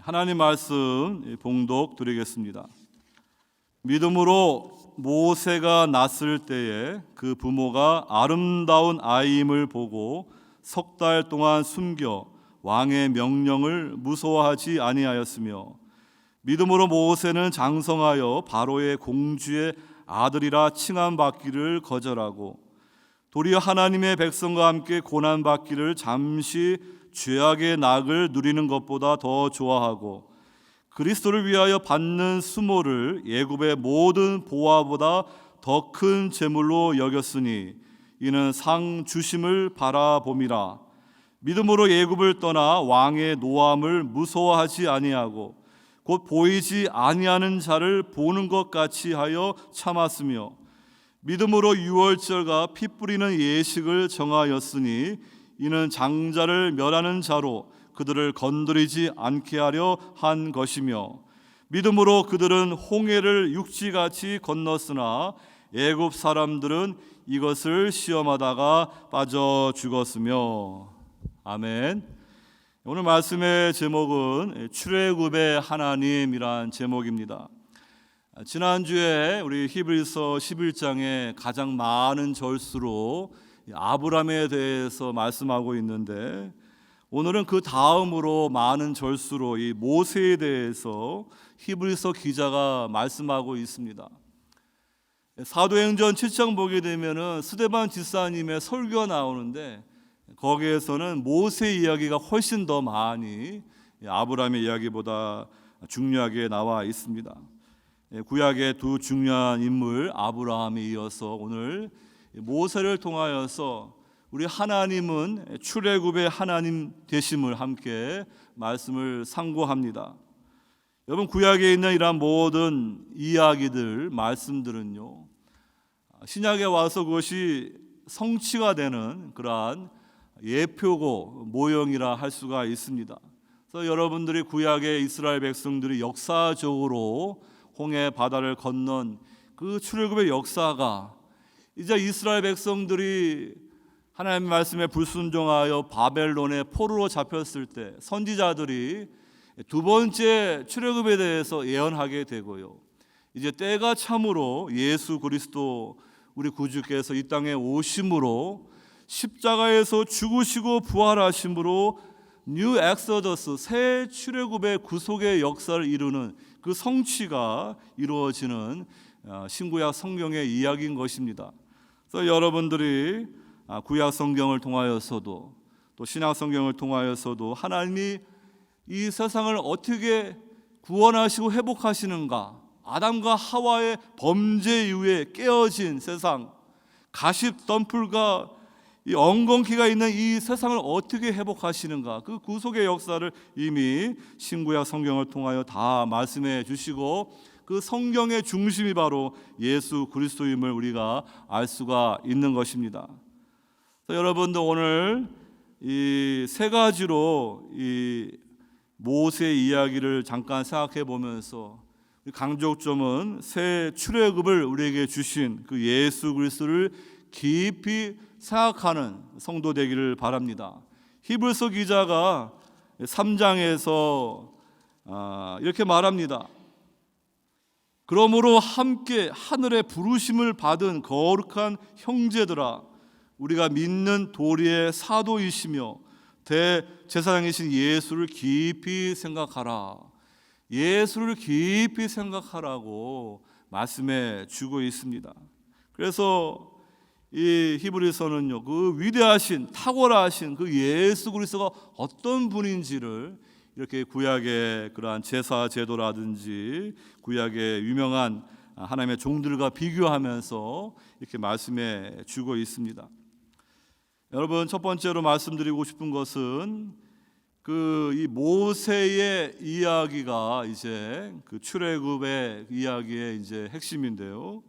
하나님 말씀 봉독 드리겠습니다. 믿음으로 모세가 낳았을 때에 그 부모가 아름다운 아이임을 보고 석 달 동안 숨겨 왕의 명령을 무서워하지 아니하였으며, 믿음으로 모세는 장성하여 바로의 공주의 아들이라 칭함받기를 거절하고 도리어 하나님의 백성과 함께 고난받기를 잠시 죄악의 낙을 누리는 것보다 더 좋아하고 그리스도를 위하여 받는 수모를 애굽의 모든 보화보다 더 큰 재물로 여겼으니 이는 상 주심을 바라봄이라. 믿음으로 애굽을 떠나 왕의 노함을 무서워하지 아니하고 곧 보이지 아니하는 자를 보는 것 같이 하여 참았으며, 믿음으로 유월절과 피 뿌리는 예식을 정하였으니 이는 장자를 멸하는 자로 그들을 건드리지 않게 하려 한 것이며, 믿음으로 그들은 홍해를 육지같이 건넜으나 애굽 사람들은 이것을 시험하다가 빠져 죽었으며. 아멘. 오늘 말씀의 제목은 출애굽의 하나님이란 제목입니다. 지난주에 우리 히브리서 11장에 가장 많은 절수로 아브라함에 대해서 말씀하고 있는데, 오늘은 그 다음으로 많은 절수로 이 모세에 대해서 히브리서 기자가 말씀하고 있습니다. 사도행전 7장 보게 되면은 스데반 집사님의 설교가 나오는데, 거기에서는 모세 이야기가 훨씬 더 많이 아브라함의 이야기보다 중요하게 나와 있습니다. 구약의 두 중요한 인물 아브라함에 이어서 오늘 모세를 통하여서 우리 하나님은 출애굽의 하나님 되심을 함께 말씀을 상고합니다. 여러분, 구약에 있는 이러한 모든 이야기들, 말씀들은요, 신약에 와서 그것이 성취가 되는 그러한 예표고 모형이라 할 수가 있습니다. 그래서 여러분들이 구약의 이스라엘 백성들이 역사적으로 홍해 바다를 건넌 그 출애굽의 역사가 이제 이스라엘 백성들이 하나님의 말씀에 불순종하여 바벨론의 포로로 잡혔을 때 선지자들이 두 번째 출애굽에 대해서 예언하게 되고요, 이제 때가 참으로 예수 그리스도 우리 구주께서 이 땅에 오심으로 십자가에서 죽으시고 부활하심으로 뉴 엑소더스, 새 출애굽의 구속의 역사를 이루는 그 성취가 이루어지는 신구약 성경의 이야기인 것입니다. 그래서 여러분들이 구약 성경을 통하여서도 또 신약 성경을 통하여서도 하나님이 이 세상을 어떻게 구원하시고 회복하시는가, 아담과 하와의 범죄 이후에 깨어진 세상, 가십 덤불과 이 엉겅퀴가 있는 이 세상을 어떻게 회복하시는가, 그 구속의 역사를 이미 신구약 성경을 통하여 다 말씀해 주시고, 그 성경의 중심이 바로 예수 그리스도임을 우리가 알 수가 있는 것입니다. 여러분들, 오늘 이 세 가지로 이 모세 이야기를 잠깐 생각해 보면서 강조점은 새 출애굽을 우리에게 주신 그 예수 그리스도를 깊이 생각하는 성도 되기를 바랍니다. 히브리서 기자가 3장에서 이렇게 말합니다. 그러므로 함께 하늘의 부르심을 받은 거룩한 형제들아, 우리가 믿는 도리의 사도이시며 대제사장이신 예수를 깊이 생각하라. 예수를 깊이 생각하라고 말씀해 주고 있습니다. 그래서 이 히브리서는요, 그 위대하신 탁월하신 그 예수 그리스도가 어떤 분인지를 이렇게 구약의 그러한 제사 제도라든지 구약의 유명한 하나님의 종들과 비교하면서 이렇게 말씀해 주고 있습니다. 여러분, 첫 번째로 말씀드리고 싶은 것은 그 이 모세의 이야기가 이제 그 출애굽의 이야기의 이제 핵심인데요.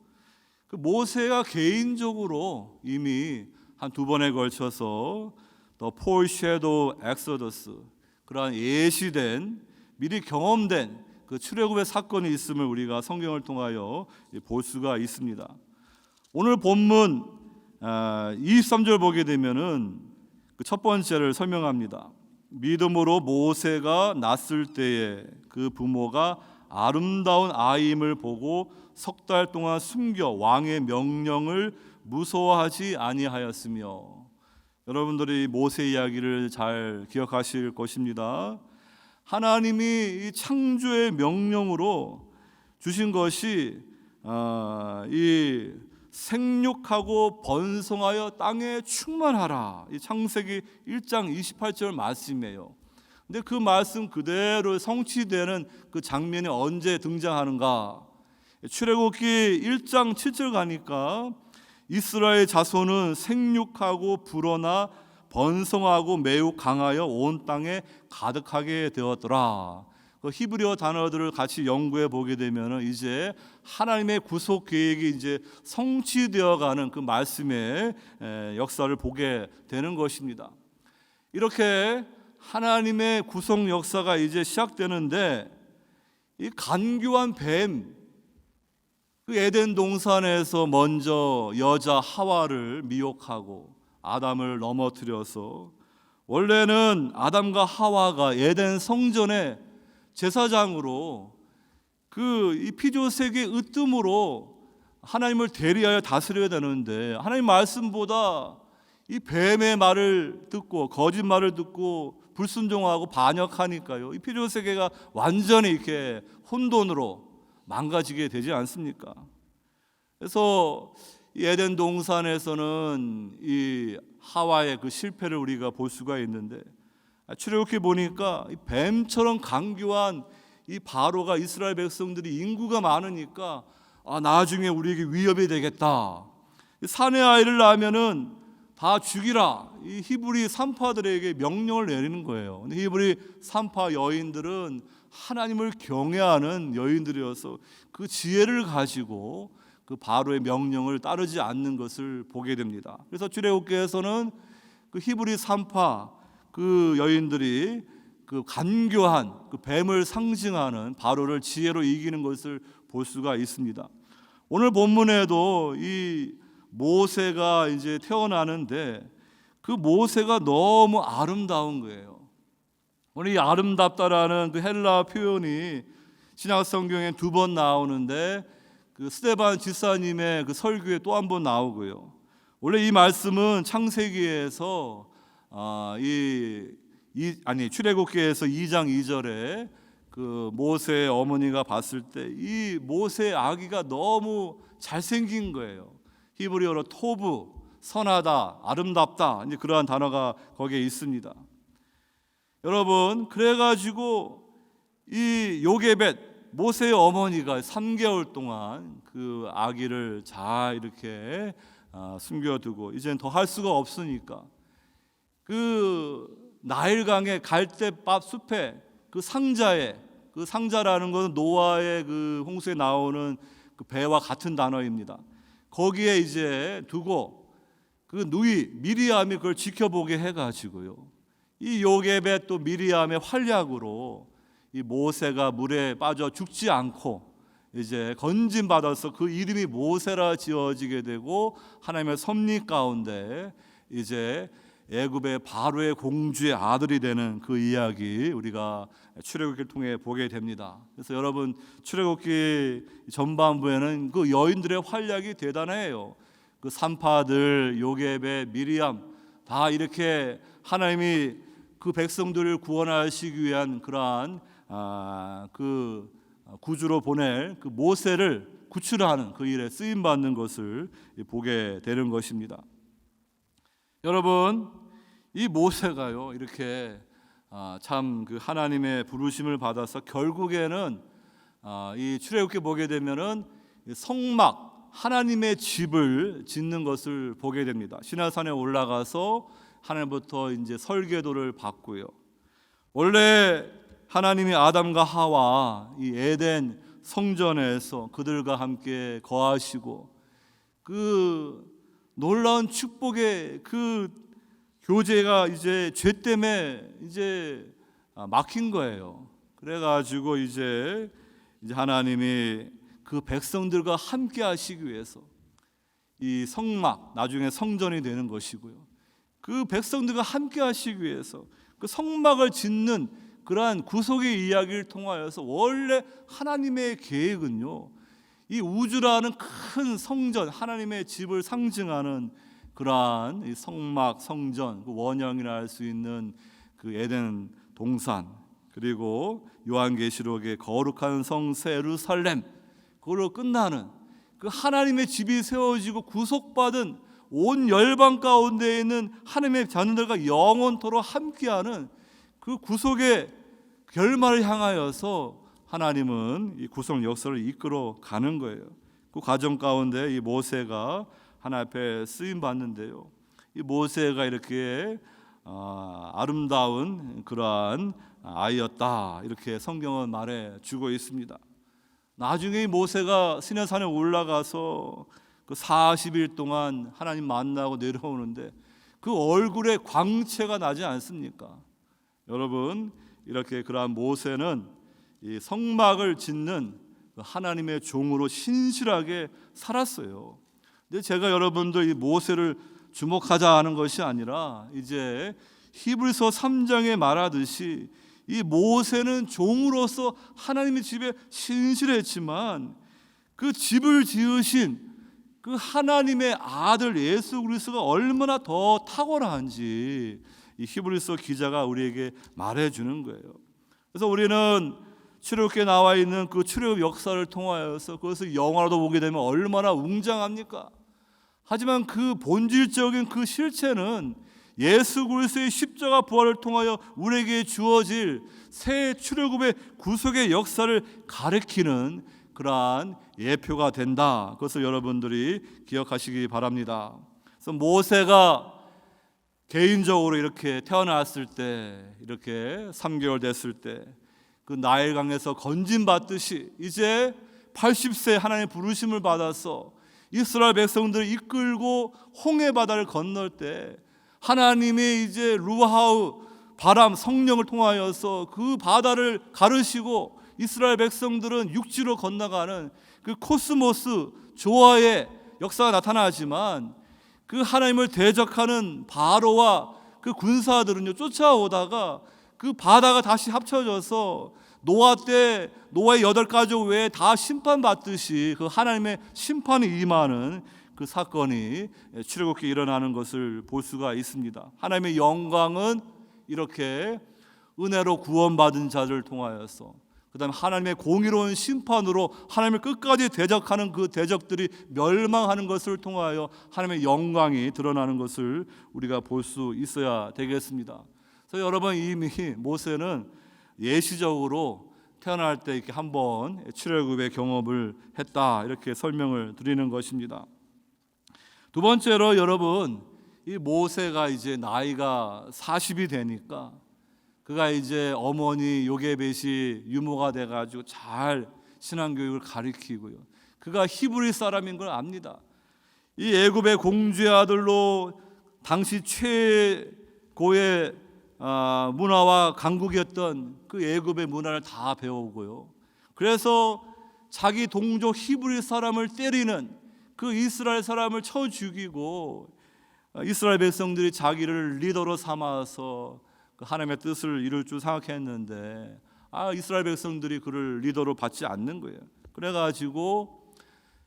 그 모세가 개인적으로 이미 한 두 번에 걸쳐서 The Foreshadow Exodus, 그러한 예시된 미리 경험된 그 출애굽의 사건이 있음을 우리가 성경을 통하여 볼 수가 있습니다. 오늘 본문 23절 보게 되면은 그 첫 번째를 설명합니다. 믿음으로 모세가 낳았을 때에 그 부모가 아름다운 아이임을 보고 석 달 동안 숨겨 왕의 명령을 무서워하지 아니하였으며. 여러분들이 모세 이야기를 잘 기억하실 것입니다. 하나님이 이 창조의 명령으로 주신 것이 이 생육하고 번성하여 땅에 충만하라, 이 창세기 1장 28절 말씀이에요. 근데 그 말씀 그대로 성취되는 그 장면이 언제 등장하는가? 출애굽기 1장 7절 가니까 이스라엘 자손은 생육하고 불어나 번성하고 매우 강하여 온 땅에 가득하게 되었더라. 그 히브리어 단어들을 같이 연구해 보게 되면 이제 하나님의 구속 계획이 이제 성취되어가는 그 말씀의 역사를 보게 되는 것입니다. 이렇게 하나님의 구속 역사가 이제 시작되는데, 이 간교한 뱀, 그 에덴 동산에서 먼저 여자 하와를 미혹하고 아담을 넘어뜨려서, 원래는 아담과 하와가 에덴 성전에 제사장으로 이 피조세계의 으뜸으로 하나님을 대리하여 다스려야 되는데, 하나님 말씀보다 이 뱀의 말을 듣고 거짓말을 듣고 불순종하고 반역하니까요, 이 피조세계가 완전히 이렇게 혼돈으로 망가지게 되지 않습니까? 그래서 이 에덴 동산에서는 이 하와의 그 실패를 우리가 볼 수가 있는데, 출애굽기 보니까 이 뱀처럼 강교한 이 바로가 이스라엘 백성들이 인구가 많으니까 나중에 우리에게 위협이 되겠다, 사내 아이를 낳으면은 다 죽이라, 이 히브리 산파들에게 명령을 내리는 거예요. 근데 히브리 산파 여인들은 하나님을 경외하는 여인들이어서 그 지혜를 가지고 그 바로의 명령을 따르지 않는 것을 보게 됩니다. 그래서 출애굽기에서는 그 히브리 산파 그 여인들이 그 간교한 그 뱀을 상징하는 바로를 지혜로 이기는 것을 볼 수가 있습니다. 오늘 본문에도 이 모세가 이제 태어나는데, 그 모세가 너무 아름다운 거예요. 오늘 이 아름답다라는 그 헬라 표현이 신약 성경에 2번 나오는데, 그 스데반 집사님의 그 설교에 또 한 번 나오고요. 원래 이 말씀은 창세기에서 출애굽기에서 2장 2절에 그 모세의 어머니가 봤을 때 이 모세의 아기가 너무 잘생긴 거예요. 히브리어로 토브, 선하다, 아름답다, 이제 그러한 단어가 거기에 있습니다. 여러분, 그래가지고 이 요게벳, 모세의 어머니가 3개월 동안 그 아기를 잘 이렇게 숨겨두고, 이제는 더 할 수가 없으니까 그 나일강의 갈대밥 숲에 그 상자에, 그 상자라는 것은 노아의 그 홍수에 나오는 그 배와 같은 단어입니다. 거기에 이제 두고 그 누이 미리암이 그걸 지켜보게 해가지고요, 이 요게벳 또 미리암의 활약으로 이 모세가 물에 빠져 죽지 않고 이제 건진 받아서 그 이름이 모세라 지어지게 되고, 하나님의 섭리 가운데 이제 애굽의 바로의 공주의 아들이 되는 그 이야기 우리가 출애굽기를 통해 보게 됩니다. 그래서 여러분, 출애굽기 전반부에는 그 여인들의 활약이 대단해요. 그 산파들, 요게벳, 미리암 다 이렇게 하나님이 그 백성들을 구원하시기 위한 그러한 그 구주로 보낼 그 모세를 구출하는 그 일에 쓰임 받는 것을 보게 되는 것입니다. 여러분, 이 모세가요, 이렇게 참 그 하나님의 부르심을 받아서 결국에는 이 출애굽기 보게 되면은 성막, 하나님의 집을 짓는 것을 보게 됩니다. 시내산에 올라가서 하나님부터 이제 설계도를 받고요. 원래 하나님이 아담과 하와 이 에덴 성전에서 그들과 함께 거하시고 그 놀라운 축복의 그 교제가 이제 죄 때문에 이제 막힌 거예요. 그래가지고 이제 하나님이 그 백성들과 함께 하시기 위해서 이 성막, 나중에 성전이 되는 것이고요, 그 백성들과 함께 하시기 위해서 그 성막을 짓는 그러한 구속의 이야기를 통하여서 원래 하나님의 계획은요, 이 우주라는 큰 성전, 하나님의 집을 상징하는 그러한 이 성막, 성전, 그 원형이라 할 수 있는 그 에덴 동산, 그리고 요한계시록의 거룩한 성 예루살렘, 그걸로 끝나는 그 하나님의 집이 세워지고 구속받은 온 열방 가운데 있는 하나님의 자녀들과 영원토록 함께하는 그 구속의 결말을 향하여서 하나님은 이 구속 역사를 이끌어 가는 거예요. 그 과정 가운데 이 모세가 하나님 앞에 쓰임 받는데요, 이 모세가 이렇게 아름다운 그러한 아이였다, 이렇게 성경은 말해주고 있습니다. 나중에 모세가 시내산에 올라가서 그 40일 동안 하나님 만나고 내려오는데 그 얼굴에 광채가 나지 않습니까? 여러분, 이렇게 그러한 모세는 이 성막을 짓는 하나님의 종으로 신실하게 살았어요. 근데 제가 여러분들 이 모세를 주목하자 하는 것이 아니라, 이제 히브리서 3장에 말하듯이 이 모세는 종으로서 하나님의 집에 신실했지만 그 집을 지으신 그 하나님의 아들 예수 그리스도가 얼마나 더 탁월한지 이 히브리서 기자가 우리에게 말해주는 거예요. 그래서 우리는 출애굽기에 나와 있는 그 출애굽 역사를 통하여서 그것을 영화로도 보게 되면 얼마나 웅장합니까? 하지만 그 본질적인 그 실체는 예수 그리스도의 십자가 부활을 통하여 우리에게 주어질 새 출애굽의 구속의 역사를 가리키는 그러한 예표가 된다. 그것을 여러분들이 기억하시기 바랍니다. 그래서 모세가 개인적으로 이렇게 태어났을 때, 이렇게 3개월 됐을 때 그 나일강에서 건짐받듯이 이제 80세 하나님의 부르심을 받아서 이스라엘 백성들을 이끌고 홍해 바다를 건널 때 하나님이 이제 루하우 바람 성령을 통하여서 그 바다를 가르시고 이스라엘 백성들은 육지로 건너가는 그 코스모스 조화의 역사가 나타나지만 그 하나님을 대적하는 바로와 그 군사들은요 쫓아오다가 그 바다가 다시 합쳐져서 노아 때 노아의 8가족 외에 다 심판받듯이 그 하나님의 심판이 임하는 그 사건이 출애굽기에 일어나는 것을 볼 수가 있습니다. 하나님의 영광은 이렇게 은혜로 구원받은 자들을 통하여서, 그 다음에 하나님의 공의로운 심판으로 하나님을 끝까지 대적하는 그 대적들이 멸망하는 것을 통하여 하나님의 영광이 드러나는 것을 우리가 볼 수 있어야 되겠습니다. 그래서 여러분, 이미 모세는 예시적으로 태어날 때 이렇게 한번 출애굽의 경험을 했다, 이렇게 설명을 드리는 것입니다. 두 번째로 여러분, 이 모세가 이제 나이가 40이 되니까 그가 이제 어머니 요게벳이 유모가 돼가지고 잘 신앙교육을 가르치고요, 그가 히브리 사람인 걸 압니다. 이 애굽의 공주의 아들로 당시 최고의 문화와 강국이었던 그 애굽의 문화를 다 배우고요, 그래서 자기 동족 히브리 사람을 때리는 그 이스라엘 사람을 쳐 죽이고 이스라엘 백성들이 자기를 리더로 삼아서 하나님의 뜻을 이룰 줄 생각했는데 이스라엘 백성들이 그를 리더로 받지 않는 거예요. 그래가지고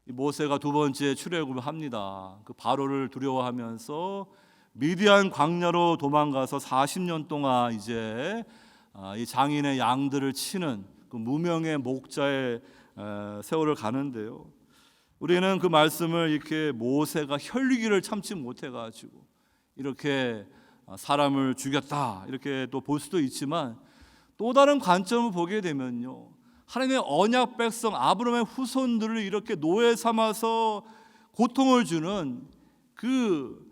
모세가 두 번째 출애굽을 합니다. 그 바로를 두려워하면서 미디안 광야로 도망가서 40년 동안 이제 이 장인의 양들을 치는 그 무명의 목자의 세월을 가는데요, 우리는 그 말씀을 이렇게 모세가 혈기를 참지 못해가지고 이렇게 사람을 죽였다, 이렇게 또 볼 수도 있지만, 또 다른 관점을 보게 되면요, 하나님의 언약 백성 아브라함의 후손들을 이렇게 노예 삼아서 고통을 주는 그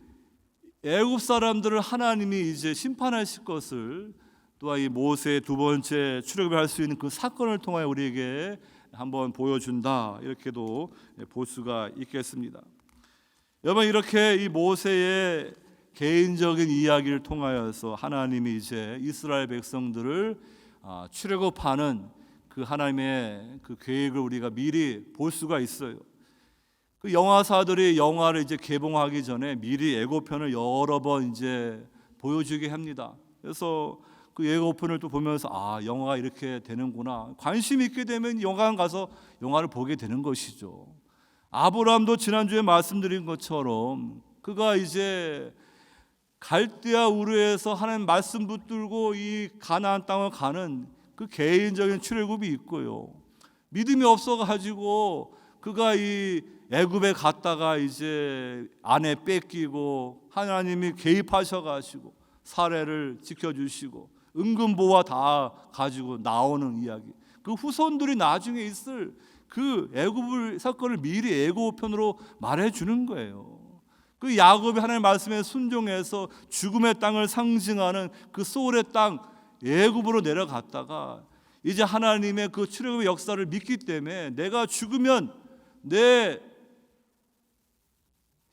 애굽 사람들을 하나님이 이제 심판하실 것을 또한 이 모세의 두 번째 출애굽을 할 수 있는 그 사건을 통하여 우리에게 한번 보여준다, 이렇게도 볼 수가 있겠습니다. 여러분, 이렇게 이 모세의 개인적인 이야기를 통하여서 하나님이 이제 이스라엘 백성들을 출애굽하는 그 하나님의 그 계획을 우리가 미리 볼 수가 있어요. 그 영화사들이 영화를 이제 개봉하기 전에 미리 예고편을 여러 번 이제 보여주게 합니다. 그래서 그 예고편을 또 보면서 영화가 이렇게 되는구나. 관심 있게 되면 영화관 가서 영화를 보게 되는 것이죠. 아브라함도 지난주에 말씀드린 것처럼 그가 이제 갈대아 우르에서 하나님 말씀 붙들고 이 가나안 땅을 가는 그 개인적인 출애굽이 있고요. 믿음이 없어가지고 그가 이 애굽에 갔다가 이제 아내 뺏기고 하나님이 개입하셔가지고 사례를 지켜주시고 은근보화 다 가지고 나오는 이야기. 그 후손들이 나중에 있을 그 애굽 사건을 미리 예고편으로 말해주는 거예요. 그 야곱이 하나님의 말씀에 순종해서 죽음의 땅을 상징하는 그 소울의 땅 애굽으로 내려갔다가 이제 하나님의 그 출애굽의 역사를 믿기 때문에 내가 죽으면 내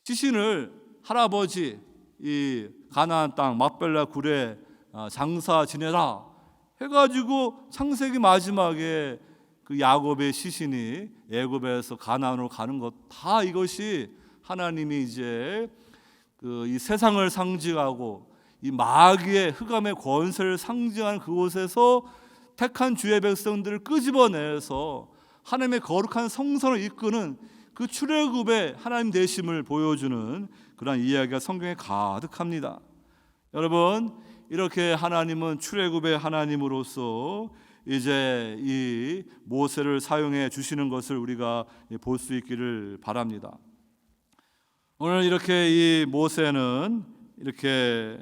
시신을 할아버지 이 가나안 땅 막벨라 굴에 장사 지내라 해가지고 창세기 마지막에 그 야곱의 시신이 애굽에서 가나안으로 가는 것 다 이것이 하나님이 이제 그 이 세상을 상징하고 이 마귀의 흑암의 권세를 상징하는 그곳에서 택한 주의 백성들을 끄집어내서 하나님의 거룩한 성전을 이끄는 그 출애굽의 하나님 되심을 보여주는 그런 이야기가 성경에 가득합니다. 여러분, 이렇게 하나님은 출애굽의 하나님으로서 이제 이 모세를 사용해 주시는 것을 우리가 볼 수 있기를 바랍니다. 오늘 이렇게 이 모세는 이렇게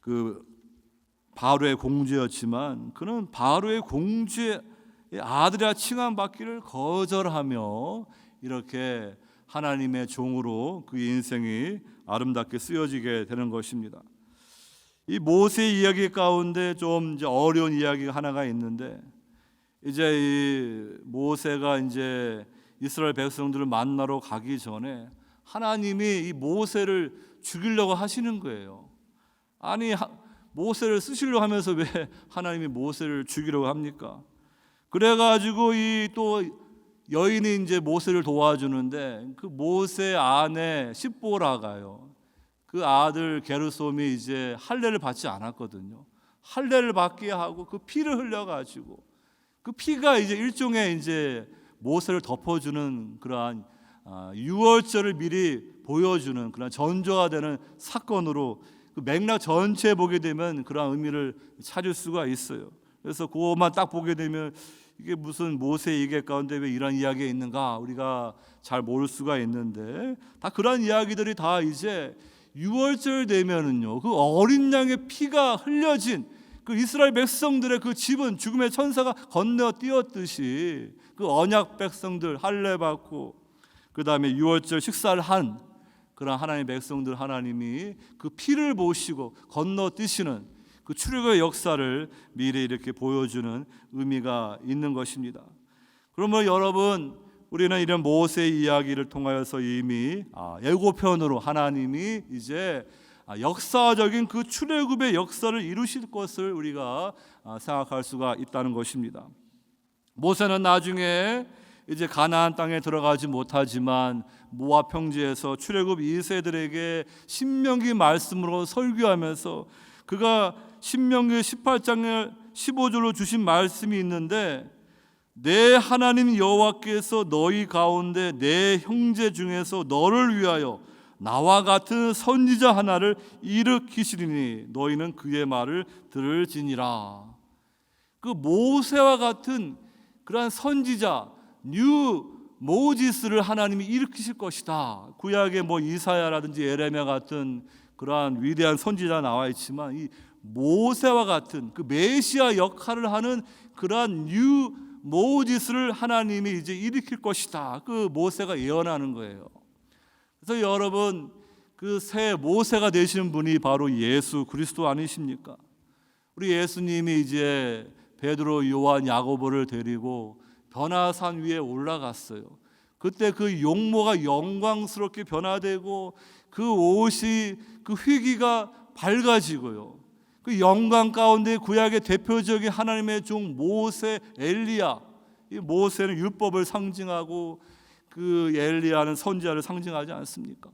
그 바로의 공주였지만 그는 바로의 공주의 아들이라 칭함받기를 거절하며 이렇게 하나님의 종으로 그 인생이 아름답게 쓰여지게 되는 것입니다. 이 모세 이야기 가운데 좀 이제 어려운 이야기가 하나가 있는데 이제 이 모세가 이제 이스라엘 백성들을 만나러 가기 전에 하나님이 이 모세를 죽이려고 하시는 거예요. 아니 모세를 쓰시려고 하면서 왜 하나님이 모세를 죽이려고 합니까? 그래가지고 이 또 여인이 이제 모세를 도와주는데 그 모세 아내 십보라가요. 그 아들 게르솜이 이제 할례를 받지 않았거든요. 할례를 받게 하고 그 피를 흘려가지고 그 피가 이제 일종의 이제 모세를 덮어주는 그러한 유월절을 미리 보여주는 그런 전조가 되는 사건으로 그 맥락 전체에 보게 되면 그런 의미를 찾을 수가 있어요. 그래서 그것만 딱 보게 되면 이게 무슨 모세 얘기 가운데 왜 이런 이야기가 있는가 우리가 잘 모를 수가 있는데 다 그런 이야기들이 다 이제 유월절 되면은요 그 어린 양의 피가 흘려진 그 이스라엘 백성들의 그 집은 죽음의 천사가 건너 뛰었듯이 그 언약 백성들 할례 받고 그 다음에 유월절 식사를 한 그런 하나님의 백성들 하나님이 그 피를 보시고 건너뛰시는 그 출애굽의 역사를 미리 이렇게 보여주는 의미가 있는 것입니다. 그러면 여러분 우리는 이런 모세 이야기를 통하여서 이미 예고편으로 하나님이 이제 역사적인 그 출애굽의 역사를 이루실 것을 우리가 생각할 수가 있다는 것입니다. 모세는 나중에 이제 가나안 땅에 들어가지 못하지만 모압 평지에서 출애굽 2세들에게 신명기 말씀으로 설교하면서 그가 신명기 18장에 15절로 주신 말씀이 있는데 내 하나님 여호와께서 너희 가운데 내 형제 중에서 너를 위하여 나와 같은 선지자 하나를 일으키시리니 너희는 그의 말을 들을지니라. 그 모세와 같은 그러한 선지자 뉴 모지스를 하나님이 일으키실 것이다. 구약에 뭐 이사야라든지 예레미야 같은 그러한 위대한 선지자 나와 있지만 이 모세와 같은 그 메시아 역할을 하는 그러한 뉴 모지스를 하나님이 이제 일으킬 것이다. 그 모세가 예언하는 거예요. 그래서 여러분 그 새 모세가 되시는 분이 바로 예수 그리스도 아니십니까? 우리 예수님이 이제 베드로, 요한, 야고보를 데리고 변화산 위에 올라갔어요. 그때 그 용모가 영광스럽게 변화되고 그 옷이 그 휘기가 밝아지고요. 그 영광 가운데 구약의 대표적인 하나님의 종 모세, 엘리야. 이 모세는 율법을 상징하고 그 엘리야는 선지자를 상징하지 않습니까?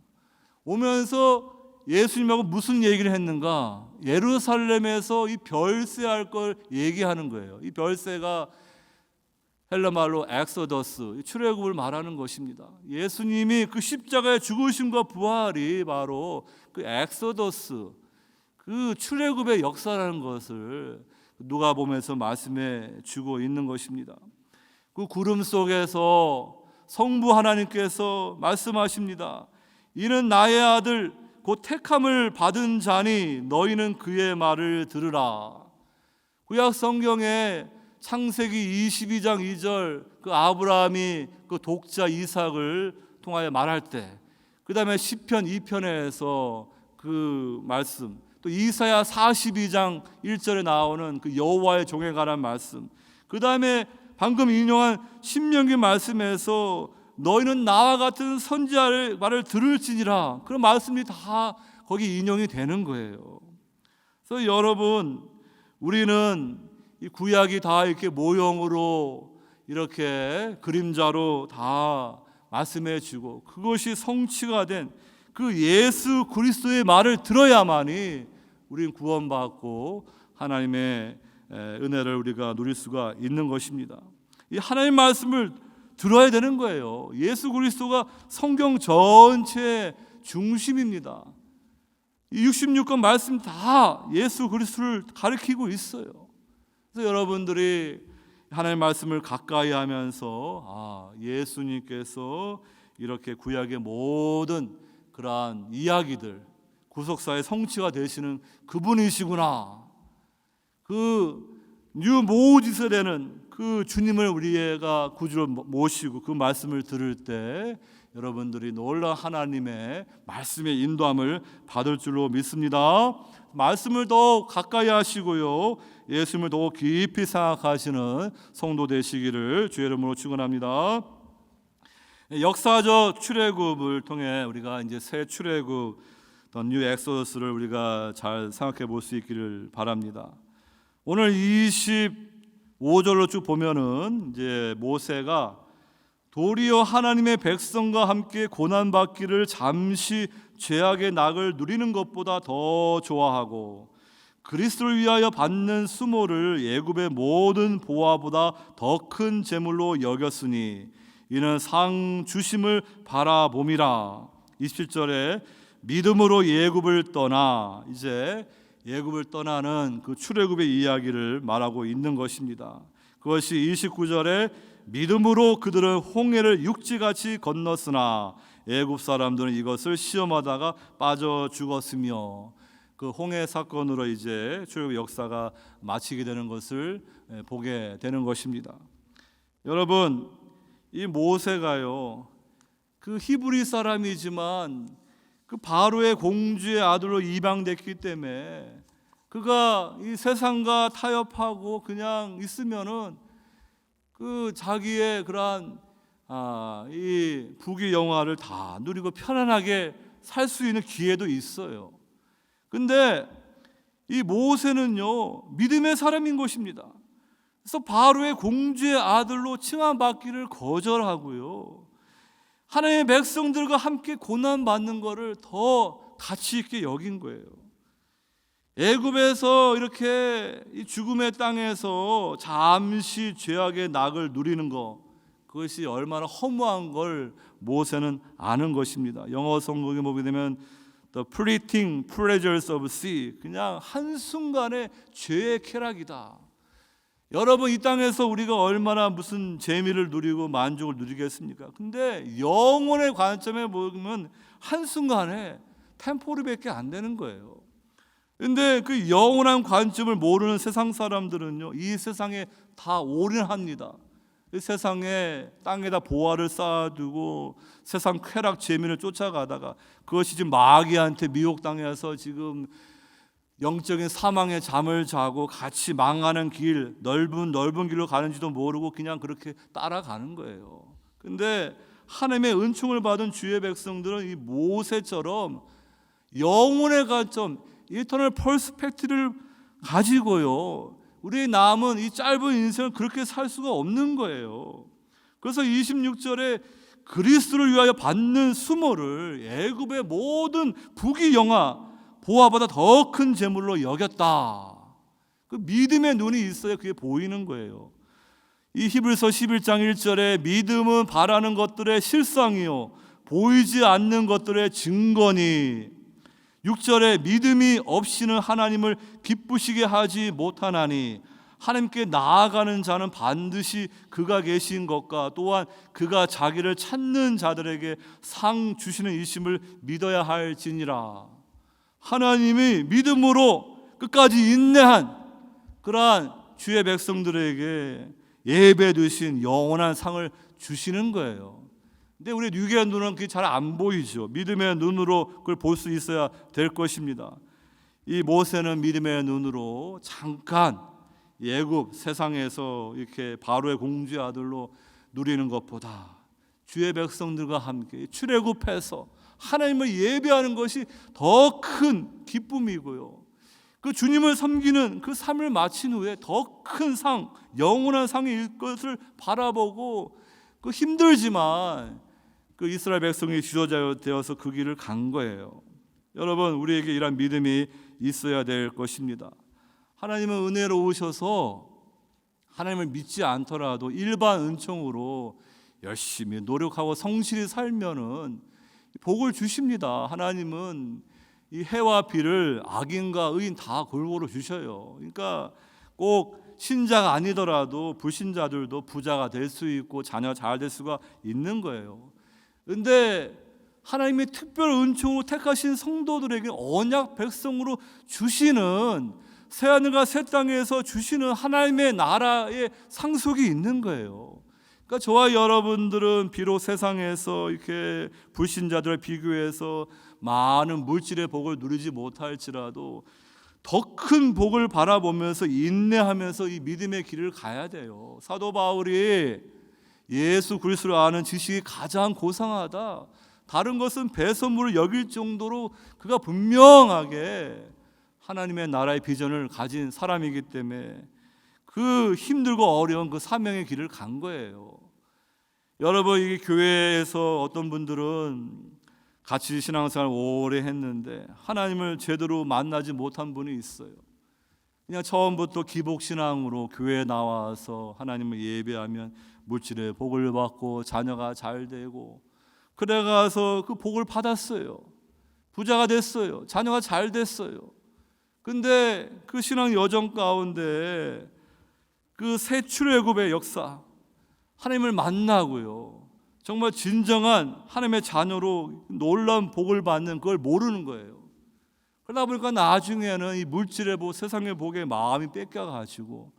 오면서 예수님하고 무슨 얘기를 했는가? 예루살렘에서 이 별세할 걸 얘기하는 거예요. 이 별세가 헬라말로 엑소더스, 출애굽을 말하는 것입니다. 예수님이 그 십자가의 죽으심과 부활이 바로 그 엑소더스, 그 출애굽의 역사라는 것을 누가복음에서 말씀해 주고 있는 것입니다. 그 구름 속에서 성부 하나님께서 말씀하십니다. 이는 나의 아들 곧 택함을 받은 자니 너희는 그의 말을 들으라. 구약 성경에 창세기 22장 2절 그 아브라함이 그 독자 이삭을 통하여 말할 때, 그 다음에 시편 2편에서 그 말씀, 또 이사야 42장 1절에 나오는 그 여호와의 종에 관한 말씀, 그 다음에 방금 인용한 신명기 말씀에서 너희는 나와 같은 선지자의 말을 들을지니라, 그런 말씀이 다 거기 인용이 되는 거예요. 그래서 여러분, 우리는 이 구약이 다 이렇게 모형으로 이렇게 그림자로 다 말씀해 주고 그것이 성취가 된 그 예수 그리스도의 말을 들어야만이 우리는 구원받고 하나님의 은혜를 우리가 누릴 수가 있는 것입니다. 이 하나님 말씀을 들어야 되는 거예요. 예수 그리스도가 성경 전체의 중심입니다. 이 66권 말씀 다 예수 그리스도를 가리키고 있어요. 그래서 여러분들이 하나님의 말씀을 가까이 하면서 예수님께서 이렇게 구약의 모든 그러한 이야기들, 구속사의 성취가 되시는 그분이시구나, 그 뉴 모지서 되는 그 주님을 우리가 구주로 모시고 그 말씀을 들을 때 여러분들이 놀라운 하나님의 말씀의 인도함을 받을 줄로 믿습니다. 말씀을 더 가까이 하시고요, 예수님을 더 깊이 생각하시는 성도 되시기를 주의 이름으로 축원합니다. 역사적 출애굽을 통해 우리가 이제 새 출애굽, 뉴 엑소더스를 우리가 잘 생각해 볼 수 있기를 바랍니다. 오늘 25절로 쭉 보면은 이제 모세가 도리어 하나님의 백성과 함께 고난 받기를 잠시 죄악의 낙을 누리는 것보다 더 좋아하고 그리스도를 위하여 받는 수모를 애굽의 모든 보화보다 더 큰 재물로 여겼으니 이는 상 주심을 바라봄이라. 27절에 믿음으로 애굽을 떠나, 이제 애굽을 떠나는 그 출애굽의 이야기를 말하고 있는 것입니다. 그것이 29절에 믿음으로 그들은 홍해를 육지같이 건넜으나 애굽 사람들은 이것을 시험하다가 빠져 죽었으며, 그 홍해 사건으로 이제 출애굽 역사가 마치게 되는 것을 보게 되는 것입니다. 여러분, 이 모세가요, 그 히브리 사람이지만 그 바로의 공주의 아들로 입양됐기 때문에 그가 이 세상과 타협하고 그냥 있으면은 그 자기의 그러한 이 부귀 영화를 다 누리고 편안하게 살 수 있는 기회도 있어요. 근데 이 모세는요, 믿음의 사람인 것입니다. 그래서 바로의 공주의 아들로 칭함받기를 거절하고요, 하나님의 백성들과 함께 고난받는 것을 더 가치 있게 여긴 거예요. 애굽에서 이렇게 이 죽음의 땅에서 잠시 죄악의 낙을 누리는 것, 그것이 얼마나 허무한 걸 모세는 아는 것입니다. 영어 성경에 보게 되면 The fleeting pleasures of sea, 그냥 한순간의 죄의 쾌락이다. 여러분, 이 땅에서 우리가 얼마나 무슨 재미를 누리고 만족을 누리겠습니까? 근데 영혼의 관점에 보면 한순간에 템포리밖에 안 되는 거예요. 근데 그 영원한 관점을 모르는 세상 사람들은요, 이 세상에 다 올인합니다. 이 세상에 땅에다 보화를 쌓아두고 세상 쾌락 재미를 쫓아가다가 그것이 지금 마귀한테 미혹당해서 지금 영적인 사망의 잠을 자고 같이 망하는 길, 넓은 길로 가는지도 모르고 그냥 그렇게 따라가는 거예요. 근데 하나님의 은총을 받은 주의 백성들은 이 모세처럼 영혼의 관점, 이터널 퍼스펙티브를 가지고요, 우리 남은 이 짧은 인생을 그렇게 살 수가 없는 거예요. 그래서 26절에 그리스도를 위하여 받는 수모를 애굽의 모든 부귀 영화 보화보다 더 큰 재물로 여겼다. 그 믿음의 눈이 있어야 그게 보이는 거예요. 이 히브리서 11장 1절에 믿음은 바라는 것들의 실상이요 보이지 않는 것들의 증거니, 6절에 믿음이 없이는 하나님을 기쁘시게 하지 못하나니, 하나님께 나아가는 자는 반드시 그가 계신 것과 또한 그가 자기를 찾는 자들에게 상 주시는 이심을 믿어야 할지니라. 하나님이 믿음으로 끝까지 인내한 그러한 주의 백성들에게 예배 드신 영원한 상을 주시는 거예요. 근데 우리 육의 눈은 그게 잘 안 보이죠. 믿음의 눈으로 그걸 볼 수 있어야 될 것입니다. 이 모세는 믿음의 눈으로 잠깐 애굽 세상에서 이렇게 바로의 공주의 아들로 누리는 것보다 주의 백성들과 함께 출애굽해서 하나님을 예배하는 것이 더 큰 기쁨이고요. 그 주님을 섬기는 그 삶을 마친 후에 더 큰 상, 영원한 상일 것을 바라보고 그 힘들지만 그 이스라엘 백성이 지도자 되어서 그 길을 간 거예요. 여러분, 우리에게 이런 믿음이 있어야 될 것입니다. 하나님은 은혜로우셔서 하나님을 믿지 않더라도 일반 은총으로 열심히 노력하고 성실히 살면은 복을 주십니다. 하나님은 이 해와 비를 악인과 의인 다 골고루 주셔요. 그러니까 꼭 신자가 아니더라도 불신자들도 부자가 될 수 있고 자녀 잘 될 수가 있는 거예요. 그런데 하나님의 특별 은총으로 택하신 성도들에게 언약 백성으로 주시는 새하늘과 새 땅에서 주시는 하나님의 나라의 상속이 있는 거예요. 그러니까 저와 여러분들은 비록 세상에서 이렇게 불신자들을 비교해서 많은 물질의 복을 누리지 못할지라도 더 큰 복을 바라보면서 인내하면서 이 믿음의 길을 가야 돼요. 사도 바울이 예수 그리스도를 아는 지식이 가장 고상하다, 다른 것은 배설물을 여길 정도로 그가 분명하게 하나님의 나라의 비전을 가진 사람이기 때문에 그 힘들고 어려운 그 사명의 길을 간 거예요. 여러분, 이 교회에서 어떤 분들은 같이 신앙생활 오래 했는데 하나님을 제대로 만나지 못한 분이 있어요. 그냥 처음부터 기복신앙으로 교회에 나와서 하나님을 예배하면 물질의 복을 받고 자녀가 잘 되고 그래가서 그 복을 받았어요. 부자가 됐어요. 자녀가 잘 됐어요. 근데 그 신앙 여정 가운데 그 새 출애굽의 역사, 하나님을 만나고요, 정말 진정한 하나님의 자녀로 놀라운 복을 받는 그걸 모르는 거예요. 그러다 보니까 나중에는 이 물질의 복, 세상의 복에 마음이 뺏겨가지고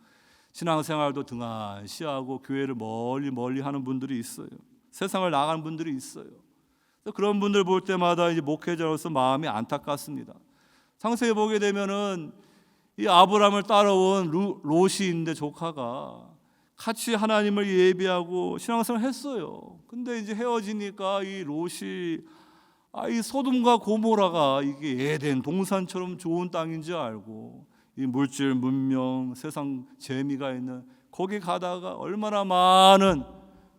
신앙생활도 등한시하고 교회를 멀리 하는 분들이 있어요. 세상을 나가는 분들이 있어요. 그런 분들 볼 때마다 이제 목회자로서 마음이 안타깝습니다. 상세히 보게 되면은 이 아브라함을 따라온 롯이 있는데 조카가 같이 하나님을 예배하고 신앙생활을 했어요. 근데 이제 헤어지니까 이 롯이 이 소돔과 고모라가 이게 에덴 동산처럼 좋은 땅인 줄 알고 이 물질, 문명, 세상 재미가 있는 거기 가다가 얼마나 많은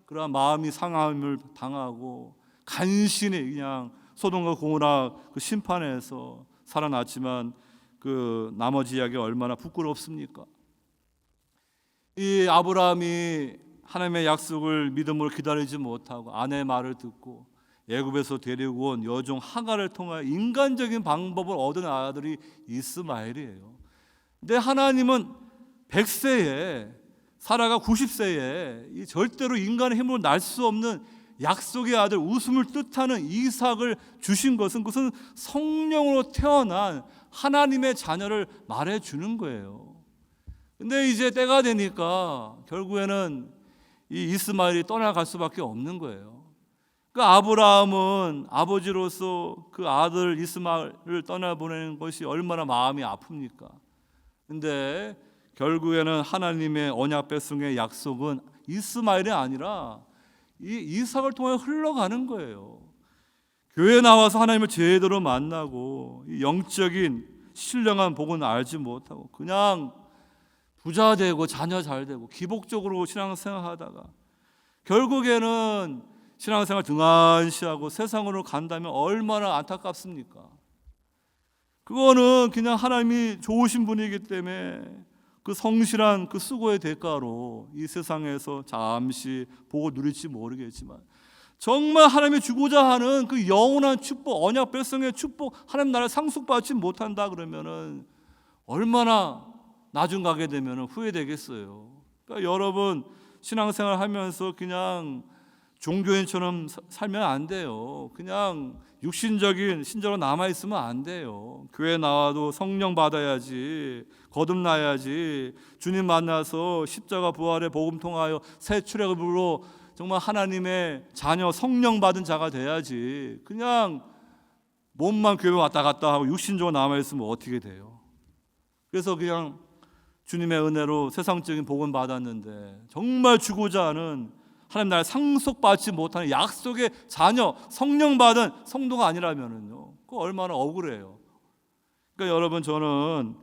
그런 마음이 상함을 당하고 간신히 그냥 소돔과 고모라 그 심판에서 살아났지만 그 나머지 이야기 얼마나 부끄럽습니까? 이 아브라함이 하나님의 약속을 믿음으로 기다리지 못하고 아내의 말을 듣고 애굽에서 데리고 온 여종 하갈을 통하여 인간적인 방법을 얻은 아들이 이스마엘이에요. 근데 하나님은 100세에 사라가 90세에 이 절대로 인간의 힘으로 날 수 없는 약속의 아들, 웃음을 뜻하는 이삭을 주신 것은 그것은 성령으로 태어난 하나님의 자녀를 말해주는 거예요. 근데 이제 때가 되니까 결국에는 이 이스마엘이 떠나갈 수밖에 없는 거예요. 그 아브라함은 아버지로서 그 아들 이스마엘을 떠나보내는 것이 얼마나 마음이 아픕니까? 근데 결국에는 하나님의 언약 백성의 약속은 이스마엘이 아니라 이 이삭을 통해 흘러가는 거예요. 교회에 나와서 하나님을 제대로 만나고 이 영적인 신령한 복은 알지 못하고 그냥 부자 되고 자녀 잘 되고 기복적으로 신앙생활하다가 결국에는 신앙생활 등한시하고 세상으로 간다면 얼마나 안타깝습니까? 그거는 그냥 하나님이 좋으신 분이기 때문에 그 성실한 그 수고의 대가로 이 세상에서 잠시 보고 누릴지 모르겠지만 정말 하나님이 주고자 하는 그 영원한 축복, 언약 백성의 축복, 하나님 나라를 상속받지 못한다 그러면은 얼마나 나중 가게 되면 후회되겠어요. 그러니까 여러분 신앙생활 하면서 그냥 종교인처럼 살면 안 돼요. 그냥 육신적인 신자로 남아있으면 안 돼요. 교회 나와도 성령 받아야지, 거듭나야지, 주님 만나서 십자가 부활의 복음 통하여 새 출애굽으로 정말 하나님의 자녀 성령 받은 자가 돼야지. 그냥 몸만 교회 왔다 갔다 하고 육신적으로 남아있으면 어떻게 돼요? 그래서 그냥 주님의 은혜로 세상적인 복음 받았는데 정말 주고자 하는 하나님 나라를 상속받지 못하는 약속의 자녀, 성령 받은 성도가 아니라면은요, 그거 얼마나 억울해요. 그러니까 여러분 저는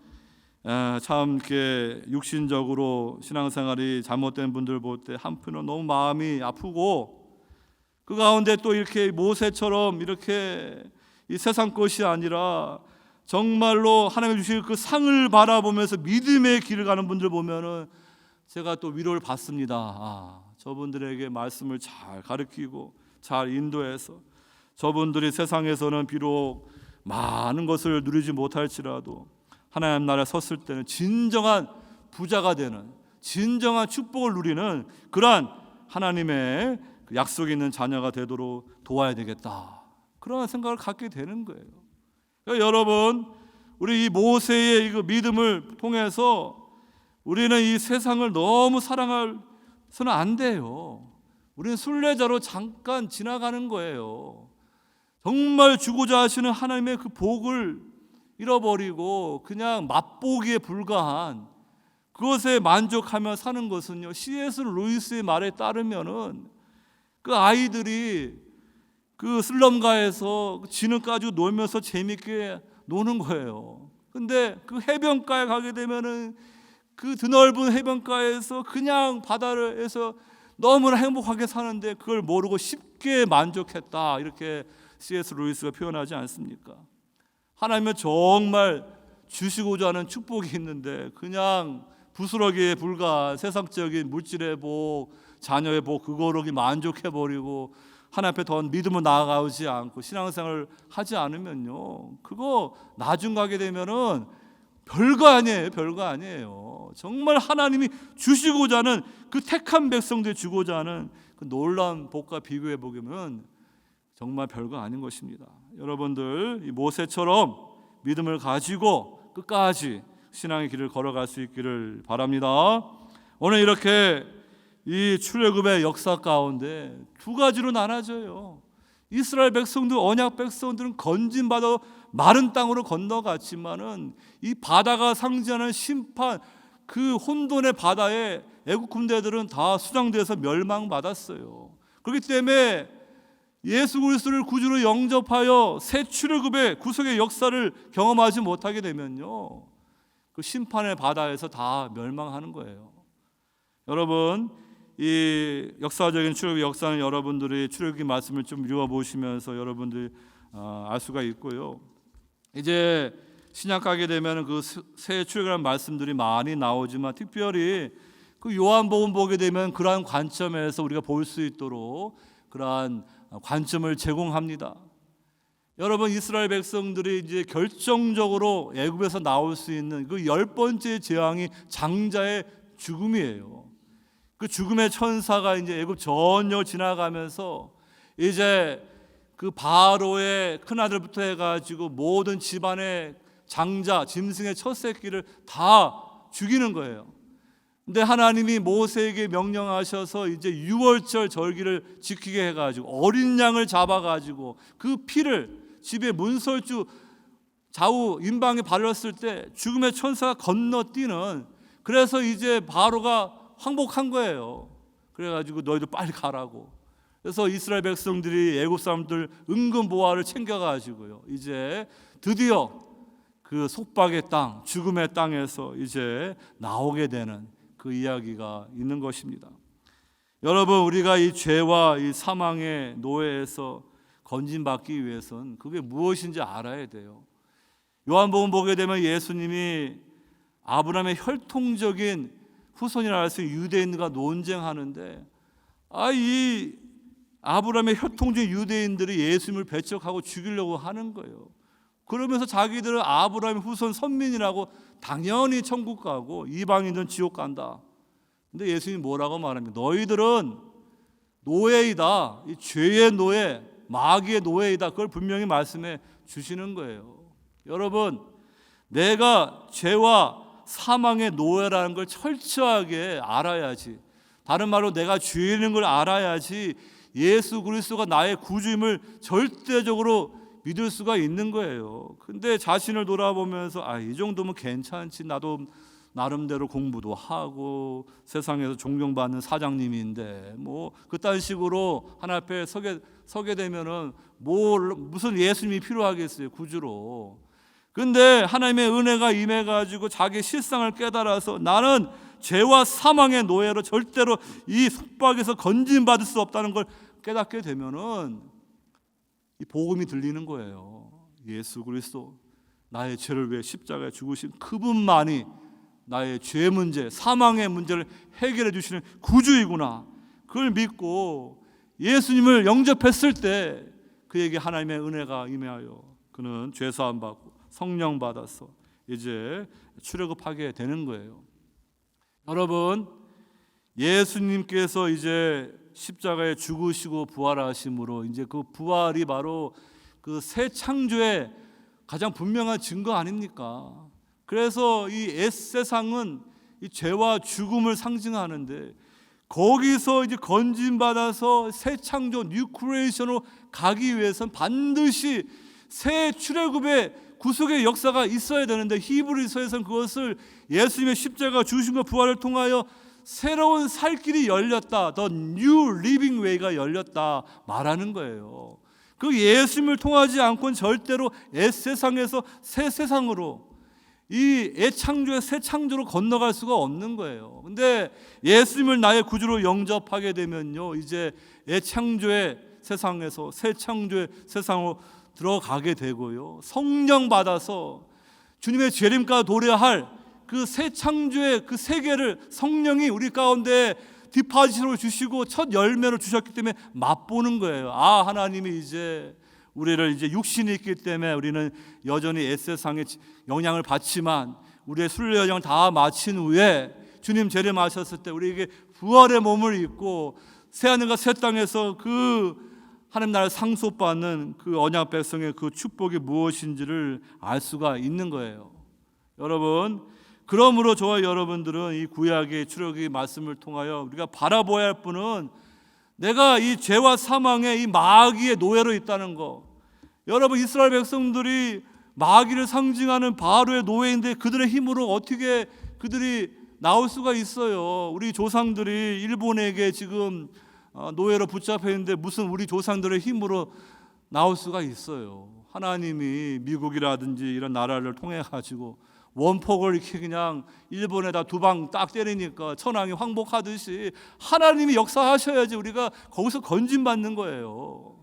참 이렇게 육신적으로 신앙생활이 잘못된 분들 볼 때 한편으로 너무 마음이 아프고 그 가운데 또 이렇게 모세처럼 이렇게 이 세상 것이 아니라 정말로 하나님이 주실 그 상을 바라보면서 믿음의 길을 가는 분들 보면은 제가 또 위로를 받습니다. 저분들에게 말씀을 잘 가르치고 잘 인도해서 저분들이 세상에서는 비록 많은 것을 누리지 못할지라도 하나님 나라에 섰을 때는 진정한 부자가 되는 진정한 축복을 누리는 그러한 하나님의 약속이 있는 자녀가 되도록 도와야 되겠다. 그런 생각을 갖게 되는 거예요. 그러니까 여러분 우리 이 모세의 이 믿음을 통해서 우리는 이 세상을 너무 사랑해서는 안 돼요. 우리는 순례자로 잠깐 지나가는 거예요. 정말 주고자 하시는 하나님의 그 복을 잃어버리고 그냥 맛보기에 불과한 그것에 만족하며 사는 것은요, C.S. 루이스의 말에 따르면은 그 아이들이 그 슬럼가에서 진흙 가지고 놀면서 재밌게 노는 거예요. 근데 그 해변가에 가게 되면은 그 드넓은 해변가에서 그냥 바다에서 너무나 행복하게 사는데 그걸 모르고 쉽게 만족했다, 이렇게 C.S. 루이스가 표현하지 않습니까? 하나님은 정말 주시고자 하는 축복이 있는데 그냥 부스러기에 불과한 세상적인 물질의 복, 자녀의 복, 그거로 만족해버리고 하나님 앞에 더 믿음을 나아가지 않고 신앙생활을 하지 않으면요, 그거 나중 가게 되면은 별거 아니에요. 별거 아니에요. 정말 하나님이 주시고자 하는 그 택한 백성들 주고자 하는 그 놀라운 복과 비교해 보면 정말 별거 아닌 것입니다. 여러분들 이 모세처럼 믿음을 가지고 끝까지 신앙의 길을 걸어갈 수 있기를 바랍니다. 오늘 이렇게 이 출애굽의 역사 가운데 두 가지로 나눠져요. 이스라엘 백성들, 언약 백성들은 건진받아 마른 땅으로 건너갔지만은 이 바다가 상징하는 심판, 그 혼돈의 바다에 애국 군대들은 다 수장돼서 멸망받았어요. 그렇기 때문에 예수 그리스도를 구주로 영접하여 새 출애굽의 구속의 역사를 경험하지 못하게 되면요, 그 심판의 바다에서 다 멸망하는 거예요. 여러분, 이 역사적인 출애굽 역사는 여러분들이 출애굽기 말씀을 좀 읽어보시면서 여러분들이 알 수가 있고요. 이제 신약 가게 되면 그 새 출애굽이라는 말씀들이 많이 나오지만 특별히 그 요한복음 보게 되면 그러한 관점에서 우리가 볼 수 있도록 그러한 관점을 제공합니다. 여러분, 이스라엘 백성들이 이제 결정적으로 애굽에서 나올 수 있는 그 10번째 재앙이 장자의 죽음이에요. 그 죽음의 천사가 이제 애굽 전역을 지나가면서 이제 그 바로의 큰아들부터 해가지고 모든 집안의 장자, 짐승의 첫 새끼를 다 죽이는 거예요. 근데 하나님이 모세에게 명령하셔서 이제 6월절 절기를 지키게 해가지고 어린 양을 잡아가지고 그 피를 집에 문설주 좌우 임방에 바르렀을 때 죽음의 천사가 건너뛰는, 그래서 이제 바로가 항복한 거예요. 그래가지고 너희들 빨리 가라고. 그래서 이스라엘 백성들이 애굽 사람들 은근 보화를 챙겨가지고요, 이제 드디어 그 속박의 땅, 죽음의 땅에서 이제 나오게 되는 그 이야기가 있는 것입니다. 여러분, 우리가 이 죄와 이 사망의 노예에서 건진받기 위해서는 그게 무엇인지 알아야 돼요. 요한복음 보게 되면 예수님이 아브라함의 혈통적인 후손이라 할 수 있는 유대인과 논쟁하는데, 이 아브라함의 혈통적인 유대인들이 예수님을 배척하고 죽이려고 하는 거예요. 그러면서 자기들은 아브라함의 후손 선민이라고 당연히 천국 가고 이방인들은 지옥 간다. 근데 예수님이 뭐라고 말합니까? 너희들은 노예이다. 이 죄의 노예, 마귀의 노예이다. 그걸 분명히 말씀해 주시는 거예요. 여러분, 내가 죄와 사망의 노예라는 걸 철저하게 알아야지, 다른 말로 내가 죄인인 걸 알아야지 예수 그리스도가 나의 구주임을 절대적으로 믿을 수가 있는 거예요. 근데 자신을 돌아보면서 이 정도면 괜찮지, 나도 나름대로 공부도 하고 세상에서 존경받는 사장님인데 뭐 그딴 식으로 하나님 앞에 서게 되면은 무슨 예수님이 필요하겠어요, 구주로. 근데 하나님의 은혜가 임해가지고 자기 실상을 깨달아서 나는 죄와 사망의 노예로 절대로 이 속박에서 건진받을 수 없다는 걸 깨닫게 되면은 이 복음이 들리는 거예요. 예수 그리스도, 나의 죄를 위해 십자가에 죽으신 그분만이 나의 죄 문제, 사망의 문제를 해결해 주시는 구주이구나. 그걸 믿고 예수님을 영접했을 때 그에게 하나님의 은혜가 임하여 그는 죄 사함 받고 성령 받아서 이제 출애굽하게 되는 거예요. 여러분, 예수님께서 이제 십자가에 죽으시고 부활하심으로 이제 그 부활이 바로 그 새 창조의 가장 분명한 증거 아닙니까? 그래서 이 햇세상은 이 죄와 죽음을 상징하는데, 거기서 이제 건진받아서 새 창조 뉴 크리에이션으로 가기 위해서는 반드시 새 출애굽의 구속의 역사가 있어야 되는데, 히브리서에서는 그것을 예수님의 십자가 죽으심과 부활을 통하여 새로운 살 길이 열렸다, The New Living Way가 열렸다 말하는 거예요. 그 예수님을 통하지 않고는 절대로 햇세상에서 새 세상으로, 이 애창조의 새 창조로 건너갈 수가 없는 거예요. 근데 예수님을 나의 구주로 영접하게 되면요, 이제 애창조의 세상에서 새 창조의 세상으로 들어가게 되고요, 성령 받아서 주님의 재림과 도래할 그 새 창조의 그 세계를 성령이 우리 가운데 디파짓으로 주시고 첫 열매로 주셨기 때문에 맛보는 거예요. 하나님이 이제 우리를 이제 육신이 있기 때문에 우리는 여전히 햇세상의 영향을 받지만 우리의 순례 여정을 다 마친 후에 주님 재림하셨을 때 우리에게 부활의 몸을 입고 새하늘과 새 땅에서 그 하나님 나라를 상속받는 그 언약 백성의 그 축복이 무엇인지를 알 수가 있는 거예요. 여러분, 그러므로 저와 여러분들은 이 구약의 출애굽의 말씀을 통하여 우리가 바라보아야 할 분은 내가 이 죄와 사망의 이 마귀의 노예로 있다는 거. 여러분, 이스라엘 백성들이 마귀를 상징하는 바로의 노예인데 그들의 힘으로 어떻게 그들이 나올 수가 있어요? 우리 조상들이 일본에게 지금 노예로 붙잡혀 있는데 무슨 우리 조상들의 힘으로 나올 수가 있어요? 하나님이 미국이라든지 이런 나라를 통해 가지고 원폭을 이렇게 그냥 일본에다 두 방 딱 때리니까 천황이 황복하듯이 하나님이 역사하셔야지 우리가 거기서 건진받는 거예요.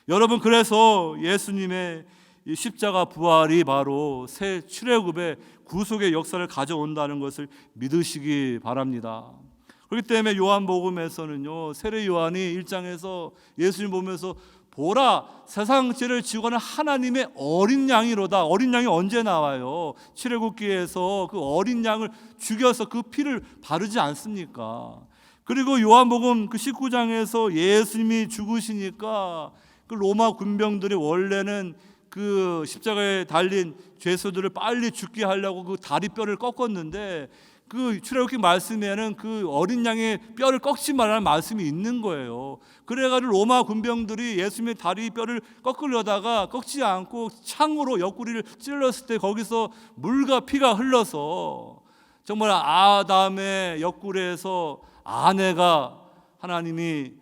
여러분, 그래서 예수님의 이 십자가 부활이 바로 새 출애굽의 구속의 역사를 가져온다는 것을 믿으시기 바랍니다. 그렇기 때문에 요한복음에서는요, 세례 요한이 1장에서 예수님 보면서 보라, 세상 죄를 지고 가는 하나님의 어린 양이로다. 어린 양이 언제 나와요? 출애굽기에서 그 어린 양을 죽여서 그 피를 바르지 않습니까? 그리고 요한복음 그 19장에서 예수님이 죽으시니까 그 로마 군병들이 원래는 그 십자가에 달린 죄수들을 빨리 죽게 하려고 그 다리뼈를 꺾었는데, 그 출애굽기 말씀에는 그 어린 양의 뼈를 꺾지 말라는 말씀이 있는 거예요. 그래가지고 로마 군병들이 예수님의 다리뼈를 꺾으려다가 꺾지 않고 창으로 옆구리를 찔렀을 때 거기서 물과 피가 흘러서 정말 아담의 옆구리에서 아내가 하나님이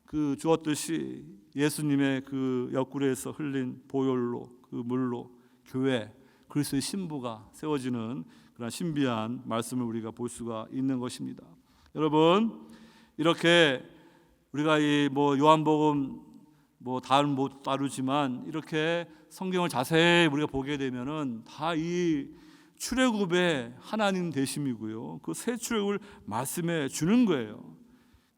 그 주었듯이 예수님의 그 옆구리에서 흘린 보혈로, 그 물로 교회 그리스도의 신부가 세워지는 그런 신비한 말씀을 우리가 볼 수가 있는 것입니다. 여러분, 이렇게 우리가 이 요한복음 다는 못 다루지만 이렇게 성경을 자세히 우리가 보게 되면은 다 이 출애굽의 하나님 되심이고요. 그 새 출애굽을 말씀해 주는 거예요.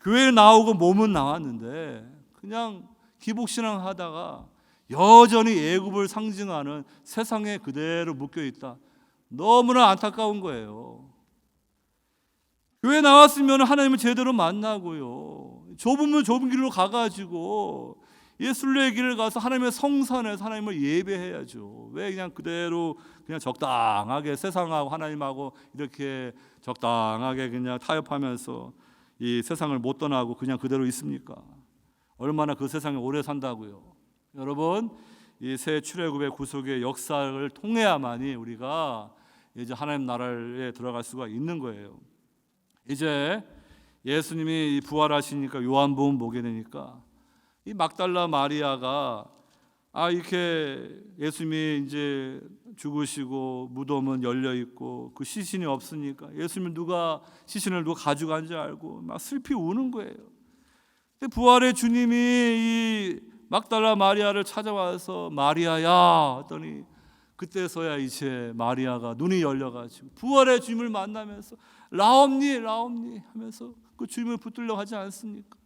교회에 나오고 몸은 나왔는데 그냥 기복신앙 하다가 여전히 애굽을 상징하는 세상에 그대로 묶여 있다. 너무나 안타까운 거예요. 교회 나왔으면 하나님을 제대로 만나고요. 좁으면 좁은 길로 가가지고 예술의 길을 가서 하나님의 성산에서 하나님을 예배해야죠. 왜 그냥 그대로 그냥 적당하게 세상하고 하나님하고 이렇게 적당하게 그냥 타협하면서 이 세상을 못 떠나고 그냥 그대로 있습니까? 얼마나 그 세상에 오래 산다고요. 여러분, 이 새 출애굽의 구속의 역사를 통해야만이 우리가 이제 하나님 나라에 들어갈 수가 있는 거예요. 이제 예수님이 부활하시니까 요한복음 보게 되니까 이 막달라 마리아가 이렇게 예수님이 이제 죽으시고 무덤은 열려 있고 그 시신이 없으니까 예수님 시신을 누가 가져간 줄 알고 막 슬피 우는 거예요. 근데 부활의 주님이 이 막달라 마리아를 찾아와서 마리아야 했더니 그때서야 이제 마리아가 눈이 열려가지고 부활의 주님을 만나면서 라옵니 라옵니 하면서 그 주님을 붙들려 하지 않습니까?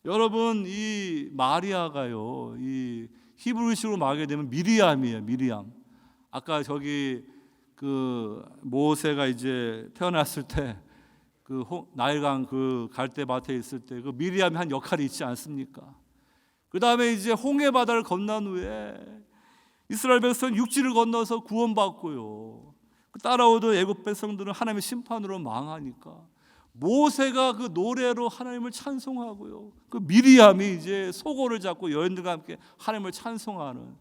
여러분, 이 마리아가요, 이 히브리식으로 말하게 되면 미리암이에요. 미리암. 아까 저기 그 모세가 이제 태어났을 때 그 나일강 그 갈대밭에 있을 때 그 미리암이 한 역할이 있지 않습니까? 그 다음에 이제 홍해 바다를 건넌 후에 이스라엘 백성 육지를 건너서 구원받고요. 따라오던 애굽 백성들은 하나님의 심판으로 망하니까 모세가 그 노래로 하나님을 찬송하고요. 그 미리암이 이제 소고를 잡고 여인들과 함께 하나님을 찬송하는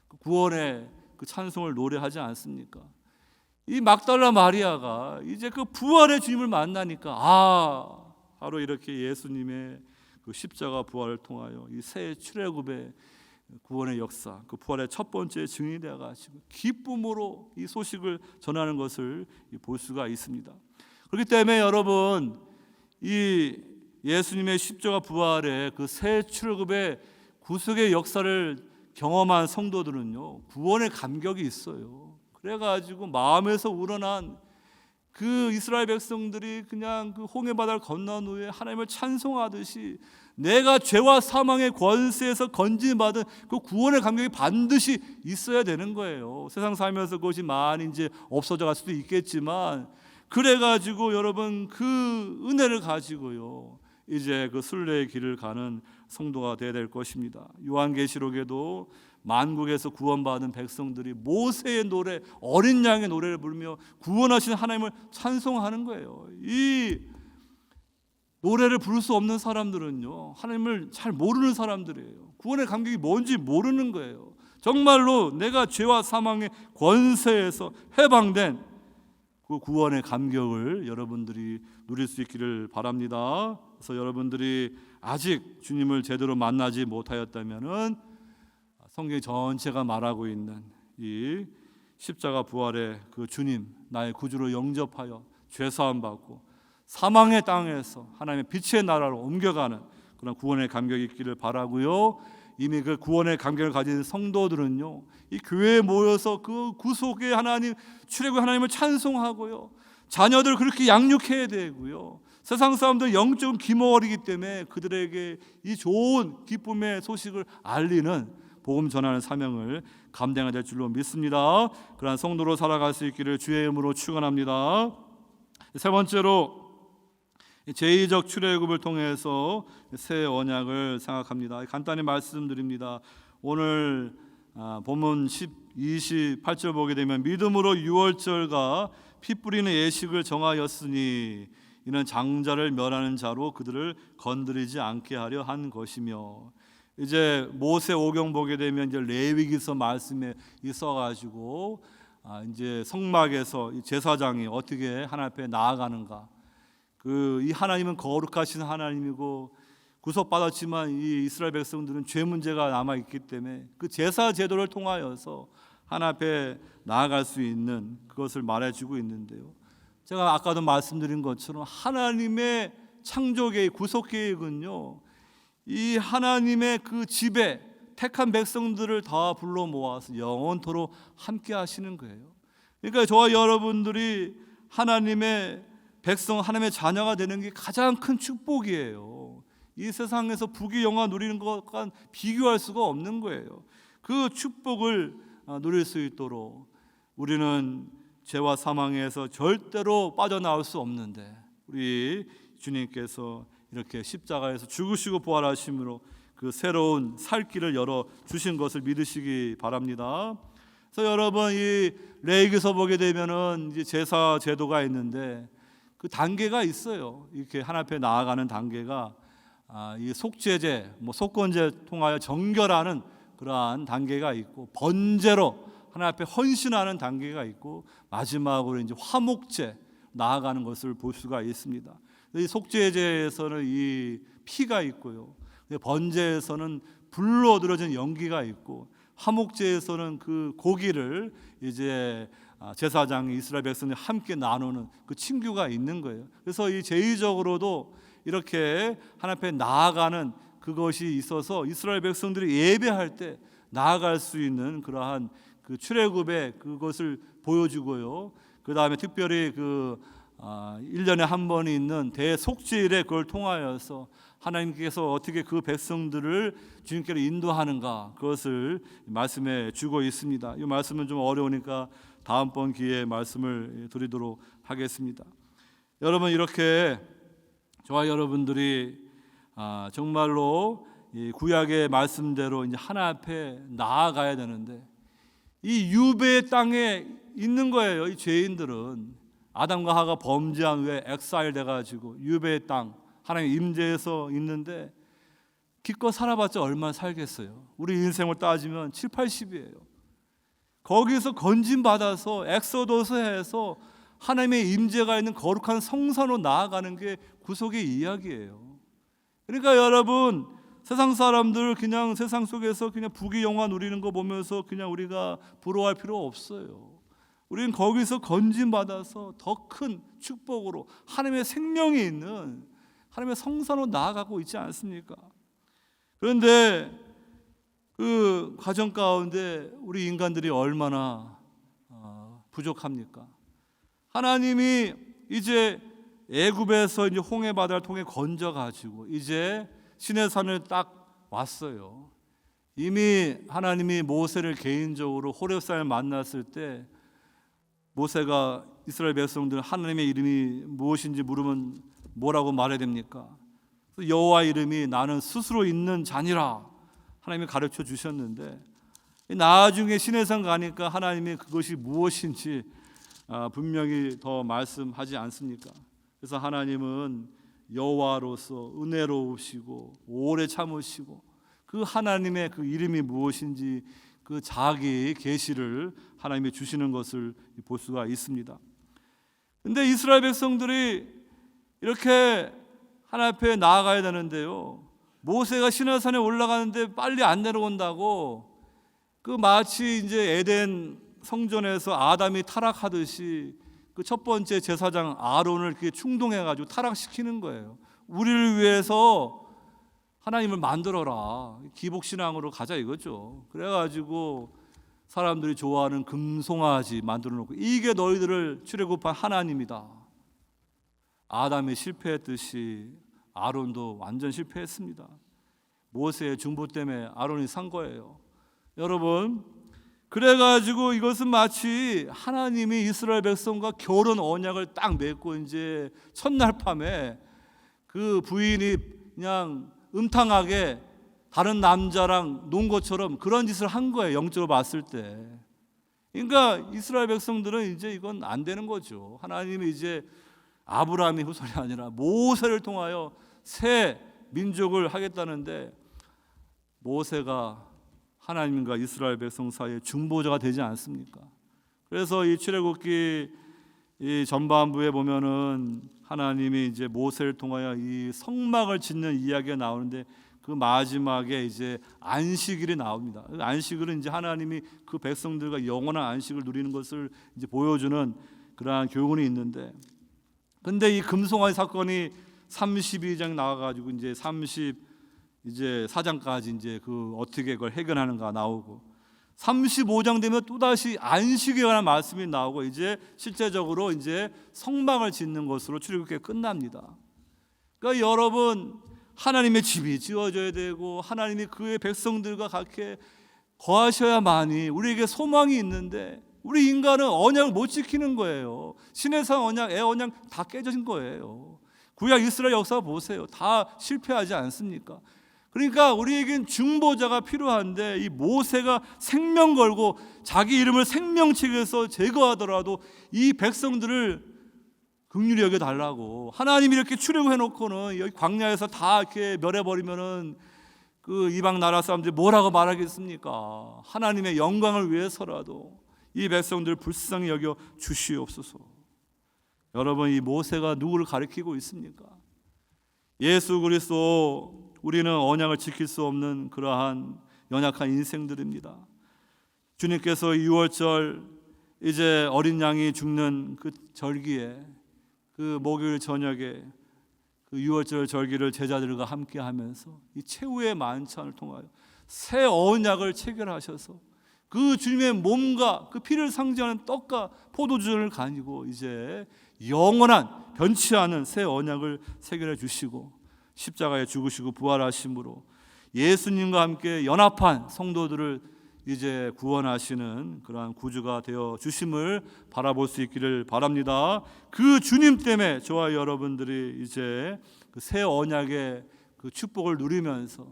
그 구원의 그 찬송을 노래하지 않습니까? 이 막달라 마리아가 이제 그 부활의 주님을 만나니까 바로 이렇게 예수님의 그 십자가 부활을 통하여 이 새 출애굽의 구원의 역사, 그 부활의 첫 번째 증인이 되어 가지고 기쁨으로 이 소식을 전하는 것을 볼 수가 있습니다. 그렇기 때문에 여러분, 이 예수님의 십자가 부활의 그 새 출애굽의 구속의 역사를 경험한 성도들은요, 구원의 감격이 있어요. 그래가지고 마음에서 우러난 그 이스라엘 백성들이 그냥 그 홍해 바다를 건넌 후에 하나님을 찬송하듯이 내가 죄와 사망의 권세에서 건진받은 그 구원의 감격이 반드시 있어야 되는 거예요. 세상 살면서 그것이 많이 이제 없어져 갈 수도 있겠지만, 그래가지고 여러분 그 은혜를 가지고요 이제 그 순례의 길을 가는 성도가 되어야 될 것입니다. 요한계시록에도 만국에서 구원받은 백성들이 모세의 노래, 어린 양의 노래를 부르며 구원하신 하나님을 찬송하는 거예요. 이 노래를 부를 수 없는 사람들은요, 하나님을 잘 모르는 사람들이에요. 구원의 감격이 뭔지 모르는 거예요. 정말로 내가 죄와 사망의 권세에서 해방된 그 구원의 감격을 여러분들이 누릴 수 있기를 바랍니다. 그래서 여러분들이 아직 주님을 제대로 만나지 못하였다면은 성경 전체가 말하고 있는 이 십자가 부활의 그 주님, 나의 구주로 영접하여 죄사함 받고 사망의 땅에서 하나님의 빛의 나라로 옮겨가는 그런 구원의 감격이 있기를 바라고요. 이미 그 구원의 감격을 가진 성도들은요, 이 교회에 모여서 그 구속의 하나님, 출애굽의 하나님을 찬송하고요, 자녀들 그렇게 양육해야 되고요, 세상 사람들 영적인 기머리이기 때문에 그들에게 이 좋은 기쁨의 소식을 알리는 복음 전하는 사명을 감당해야 될 줄로 믿습니다. 그러한 성도로 살아갈 수 있기를 주의 이름으로 축원합니다. 세 번째로 제2적 출애굽을 통해서 새 언약을 생각합니다. 간단히 말씀드립니다. 오늘 본문 28절 보게 되면 믿음으로 유월절과 피 뿌리는 예식을 정하였으니 이는 장자를 멸하는 자로 그들을 건드리지 않게 하려 한 것이며, 이제 모세 오경 보게 되면 이제 레위기서 말씀에 있어가지고 이제 성막에서 이 제사장이 어떻게 하나님 앞에 나아가는가, 이 하나님은 거룩하신 하나님이고 구속받았지만 이 이스라엘 백성들은 죄 문제가 남아 있기 때문에 그 제사 제도를 통하여서 하나님 앞에 나아갈 수 있는 그것을 말해주고 있는데요. 제가 아까도 말씀드린 것처럼 하나님의 창조계획, 구속계획은요, 이 하나님의 그 집에 택한 백성들을 다 불러 모아서 영원토록 함께 하시는 거예요. 그러니까 저와 여러분들이 하나님의 백성, 하나님의 자녀가 되는 게 가장 큰 축복이에요. 이 세상에서 부귀영화 누리는 것과 비교할 수가 없는 거예요. 그 축복을 누릴 수 있도록 우리는 죄와 사망에서 절대로 빠져나올 수 없는데, 우리 주님께서 이렇게 십자가에서 죽으시고 부활하심으로 그 새로운 살 길을 열어 주신 것을 믿으시기 바랍니다. 그래서 여러분, 이 레위기서 보게 되면은 이제 제사 제도가 있는데 그 단계가 있어요. 이렇게 하나님 앞에 나아가는 단계가 이 속죄제, 속건제 통하여 정결하는 그러한 단계가 있고, 번제로 하나님 앞에 헌신하는 단계가 있고, 마지막으로 이제 화목제 나아가는 것을 볼 수가 있습니다. 이 속죄제에서는 이 피가 있고요, 번제에서는 불로 들어진 연기가 있고, 화목제에서는 그 고기를 이제 제사장이 이스라엘 백성들이 함께 나누는 그 친교가 있는 거예요. 그래서 이 제의적으로도 이렇게 하나님 앞에 나아가는 그것이 있어서 이스라엘 백성들이 예배할 때 나아갈 수 있는 그러한 그 출애굽의 그것을 보여주고요. 그 다음에 특별히 그 1년에 한 번이 있는 대속죄일에 그걸 통하여서 하나님께서 어떻게 그 백성들을 주님께로 인도하는가, 그것을 말씀해 주고 있습니다. 이 말씀은 좀 어려우니까 다음번 기회에 말씀을 드리도록 하겠습니다. 여러분, 이렇게 저와 여러분들이 정말로 이 구약의 말씀대로 이제 하나님 앞에 나아가야 되는데, 이 유배의 땅에 있는 거예요. 이 죄인들은 아담과 하가 범죄한 후에 엑사일 돼가지고 유배의 땅, 하나님 임재에서 있는데 기껏 살아봤자 얼마나 살겠어요. 우리 인생을 따지면 7, 80이에요. 거기서 건진받아서 엑소도스해서 하나님의 임재가 있는 거룩한 성산으로 나아가는 게 구속의 이야기예요. 그러니까 여러분, 세상 사람들 그냥 세상 속에서 그냥 부귀영화 누리는 거 보면서 그냥 우리가 부러워할 필요 없어요. 우리는 거기서 건진받아서 더 큰 축복으로 하나님의 생명이 있는 하나님의 성산으로 나아가고 있지 않습니까? 그런데 그 과정 가운데 우리 인간들이 얼마나 부족합니까? 하나님이 이제 애굽에서 이제 홍해 바다를 통해 건져 가지고 이제 시내산을 딱 왔어요. 이미 하나님이 모세를 개인적으로 호렙산을 만났을 때 모세가 이스라엘 백성들 하나님의 이름이 무엇인지 물으면 뭐라고 말해야 됩니까? 여호와 이름이 나는 스스로 있는 자니라 하나님이 가르쳐 주셨는데, 나중에 시내산 가니까 하나님이 그것이 무엇인지 분명히 더 말씀하지 않습니까? 그래서 하나님은 여호와로서 은혜로우시고 오래 참으시고 그 하나님의 그 이름이 무엇인지 그 자기 계시를 하나님이 주시는 것을 볼 수가 있습니다. 근데 이스라엘 백성들이 이렇게 하나님 앞에 나아가야 되는데요, 모세가 시내산에 올라가는데 빨리 안 내려온다고, 그 마치 이제 에덴 성전에서 아담이 타락하듯이 그 첫 번째 제사장 아론을 그게 충동해가지고 타락시키는 거예요. 우리를 위해서 하나님을 만들어라, 기복신앙으로 가자 이거죠. 그래가지고 사람들이 좋아하는 금송아지 만들어 놓고, 이게 너희들을 출애굽한 하나님이다. 아담이 실패했듯이 아론도 완전 실패했습니다. 모세의 중보 때문에 아론이 산 거예요. 여러분, 그래가지고 이것은 마치 하나님이 이스라엘 백성과 결혼 언약을 딱 맺고 이제 첫날 밤에 그 부인이 그냥 음탕하게 다른 남자랑 논 것처럼 그런 짓을 한 거예요. 영적으로 봤을 때. 그러니까 이스라엘 백성들은 이제 이건 안 되는 거죠. 하나님이 이제 아브라함의 후손이 아니라 모세를 통하여 새 민족을 하겠다는데, 모세가 하나님과 이스라엘 백성 사이의 중보자가 되지 않습니까? 그래서 이 출애굽기 이 전반부에 보면은 하나님이 이제 모세를 통하여 이 성막을 짓는 이야기가 나오는데, 그 마지막에 이제 안식일이 나옵니다. 안식일은 이제 하나님이 그 백성들과 영원한 안식을 누리는 것을 이제 보여주는 그러한 교훈이 있는데, 근데 이 금송아지 사건이 32장 나와가지고 이제 34장까지 이제 그 어떻게 그걸 해결하는가 나오고 35장 되면 또다시 안식에 관한 말씀이 나오고 이제 실제적으로 이제 성막을 짓는 것으로 출애굽기가 끝납니다. 그러니까 여러분, 하나님의 집이 지어져야 되고 하나님이 그의 백성들과 같이 거하셔야만이 우리에게 소망이 있는데 우리 인간은 언약을 못 지키는 거예요. 신해상 언약, 애 언약 다 깨져진 거예요. 구약 이스라엘 역사 보세요. 다 실패하지 않습니까? 그러니까 우리에겐 중보자가 필요한데 이 모세가 생명 걸고 자기 이름을 생명책에서 제거하더라도 이 백성들을 긍휼히 여겨 달라고 하나님이 이렇게 출애굽해 놓고는 여기 광야에서 다 이렇게 멸해버리면은 그 이방 나라 사람들이 뭐라고 말하겠습니까? 하나님의 영광을 위해서라도 이 백성들 불쌍히 여겨 주시옵소서. 여러분, 이 모세가 누구를 가리키고 있습니까? 예수 그리스도. 우리는 언약을 지킬 수 없는 그러한 연약한 인생들입니다. 주님께서 6월절 이제 어린 양이 죽는 그 절기에 그 목요일 저녁에 그 6월절 절기를 제자들과 함께 하면서 이 최후의 만찬을 통하여 새 언약을 체결하셔서 그 주님의 몸과 그 피를 상징하는 떡과 포도주를 가지고 이제 영원한 변치 않은 새 언약을 체결해 주시고 십자가에 죽으시고 부활하심으로 예수님과 함께 연합한 성도들을 이제 구원하시는 그러한 구주가 되어 주심을 바라볼 수 있기를 바랍니다. 그 주님 때문에 저와 여러분들이 이제 그 새 언약의 그 축복을 누리면서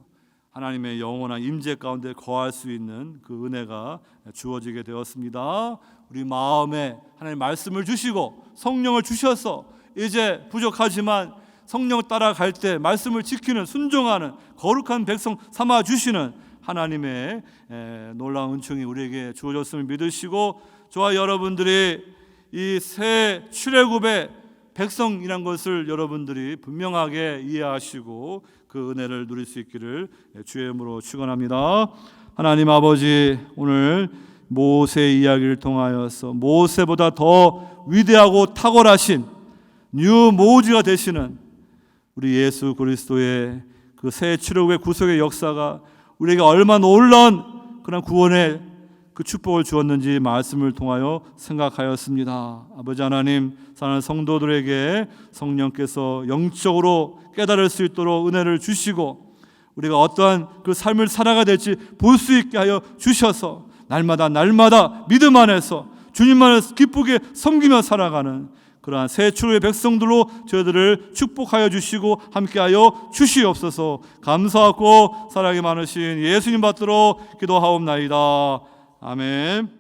하나님의 영원한 임재 가운데 거할 수 있는 그 은혜가 주어지게 되었습니다. 우리 마음에 하나님 말씀을 주시고 성령을 주셔서 이제 부족하지만 성령 따라갈 때 말씀을 지키는 순종하는 거룩한 백성 삼아 주시는 하나님의 놀라운 은총이 우리에게 주어졌음을 믿으시고 저와 여러분들이 이 새 출애굽의 백성이란 것을 여러분들이 분명하게 이해하시고 그 은혜를 누릴 수 있기를 주의 이름으로 축원합니다. 하나님 아버지, 오늘 모세 이야기를 통하여서 모세보다 더 위대하고 탁월하신 뉴 모지가 되시는 우리 예수 그리스도의 그 새 출애굽의 구속의 역사가 우리에게 얼마나 놀라운 그런 구원의 그 축복을 주었는지 말씀을 통하여 생각하였습니다. 아버지 하나님, 사랑하는 성도들에게 성령께서 영적으로 깨달을 수 있도록 은혜를 주시고 우리가 어떠한 그 삶을 살아가야 될지 볼 수 있게 하여 주셔서 날마다 믿음 안에서 주님만을 기쁘게 섬기며 살아가는 그러한 새 출애굽의 백성들로 저희들을 축복하여 주시고 함께하여 주시옵소서. 감사하고 사랑이 많으신 예수님 받들어 기도하옵나이다. 아멘.